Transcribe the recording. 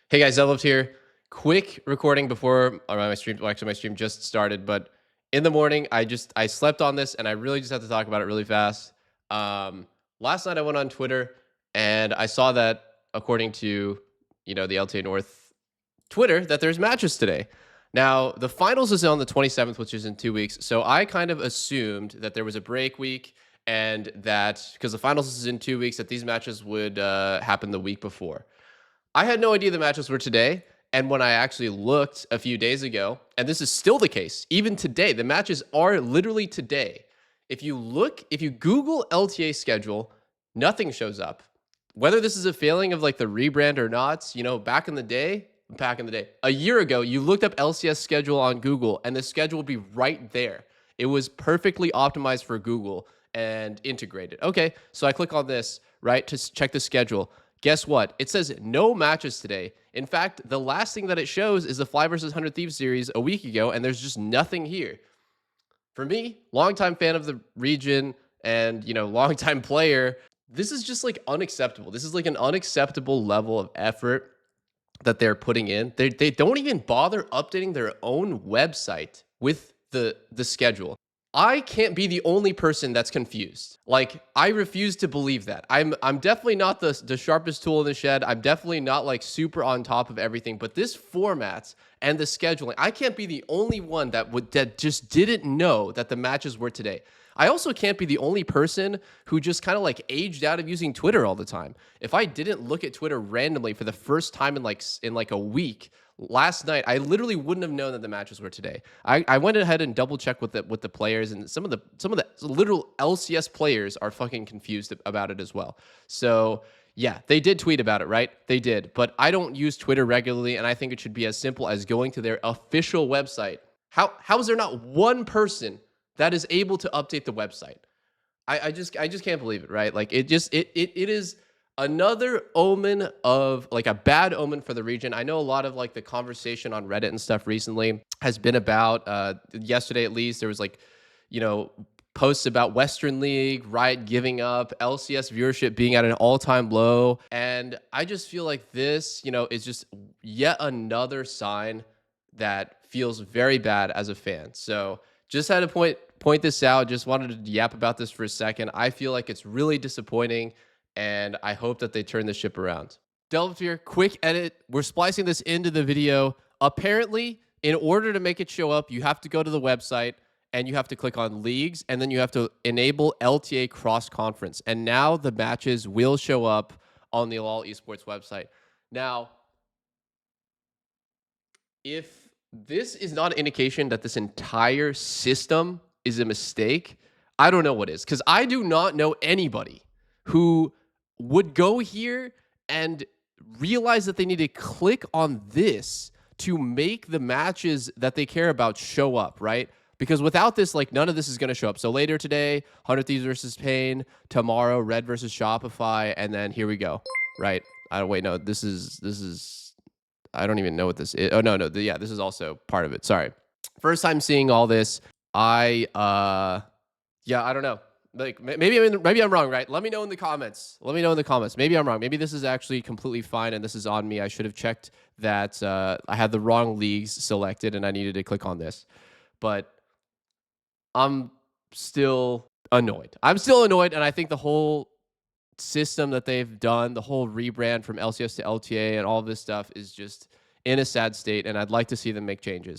Hey guys, Doublelift here. Quick recording before my stream. Well, actually, my stream just started, but in the morning, I slept on this, and I really just have to talk about it really fast. Um, Last night I went on Twitter, and I saw that according to the LTA North Twitter that there's matches today. Now the finals is on the 27th, which is in 2 weeks. So I kind of assumed that there was a break week, and that because the finals is in 2 weeks, that these matches would happen the week before. I had no idea the matches were today. And when I actually looked a few days ago, and this is still the case, even today, the matches are literally today. If you Google LTA schedule, nothing shows up. Whether this is a failing of like the rebrand or not, back in the day, a year ago, you looked up LCS schedule on Google and the schedule would be right there. It was perfectly optimized for Google and integrated. Okay, so I click on this, right, to check the schedule. Guess what? It says no matches today. In fact, the last thing that it shows is the Fly vs. 100 Thieves series a week ago, and there's just nothing here. For me, longtime fan of the region and, longtime player, this is just like unacceptable. This is like an unacceptable level of effort that they're putting in. They don't even bother updating their own website with the schedule. I can't be the only person that's confused. Like, I refuse to believe that. I'm definitely not the sharpest tool in the shed. I'm definitely not like super on top of everything, but this format and the scheduling, I can't be the only one that just didn't know that the matches were today. I also can't be the only person who just kind of like aged out of using Twitter all the time. If I didn't look at Twitter randomly for the first time in like a week last night, I literally wouldn't have known that the matches were today. I went ahead and double checked with the players, and some of the literal LCS players are fucking confused about it as well. So yeah, they did tweet about it, right? They did, but I don't use Twitter regularly, and I think it should be as simple as going to their official website. How is there not one person that is able to update the website? I just can't believe it, right? Like it is another omen of like a bad omen for the region. I know a lot of like the conversation on Reddit and stuff recently has been about yesterday at least there was like, posts about Western League, Riot giving up, LCS viewership being at an all-time low. And I just feel like this, is just yet another sign that feels very bad as a fan. So just had to point this out. Just wanted to yap about this for a second. I feel like it's really disappointing, and I hope that they turn the ship around. Delve here, quick edit. We're splicing this into the video. Apparently, in order to make it show up, you have to go to the website and you have to click on leagues, and then you have to enable LTA cross conference. And now the matches will show up on the LOL Esports website. Now, if this is not an indication that this entire system is a mistake, I don't know what is, because I do not know anybody who would go here and realize that they need to click on this to make the matches that they care about show up, right? Because without this, like, none of this is going to show up. So later today, 100 Thieves versus Pain. Tomorrow, Red versus Shopify. And then here we go, right? I don't, wait, no, this is, I don't even know what this is. Oh, no, yeah, this is also part of it. Sorry. First time seeing all this. Yeah, I don't know. Like, maybe I'm wrong, right? Let me know in the comments. Maybe I'm wrong. Maybe this is actually completely fine and this is on me. I should have checked that I had the wrong leagues selected and I needed to click on this. But I'm still annoyed. And I think the whole system that they've done, the whole rebrand from LCS to LTA and all this stuff is just in a sad state, and I'd like to see them make changes.